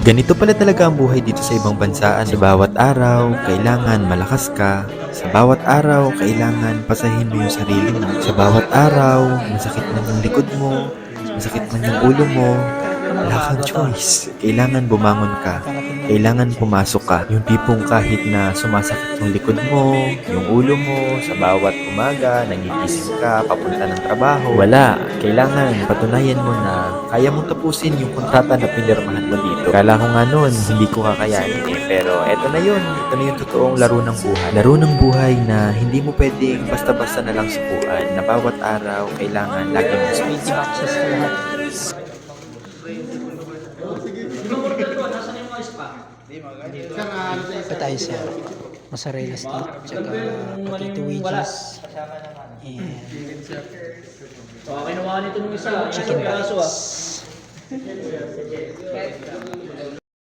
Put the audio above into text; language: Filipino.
Ganito pala talaga ang buhay dito sa ibang bansa. Sa bawat araw, kailangan malakas ka. Sa bawat araw, kailangan pasahin mo yung sarili mo. Sa bawat araw, masakit man yung likod mo, masakit man yung ulo mo, wala kang choice. Kailangan bumangon ka. Kailangan pumasok ka. Yung tipong kahit na sumasakit yung likod mo, yung ulo mo, sa bawat umaga, nagigising ka, papunta ng trabaho. Wala. Kailangan patunayan mo na kaya mong tapusin yung kontrata na pinirmahan mo dito. Kala ko nga noon, hindi ko kakayanin eh. Pero eto na yun. Ito na yung totoong laro ng buhay. Laro ng buhay na hindi mo pwedeng basta-basta na lang sukuan. Na bawat araw, kailangan lagi mong 20 batches na lahat. Appetizer, mozzarella stick, tsaka potato wedges, and Kinuha nito nung isa. chicken Isang piraso bites.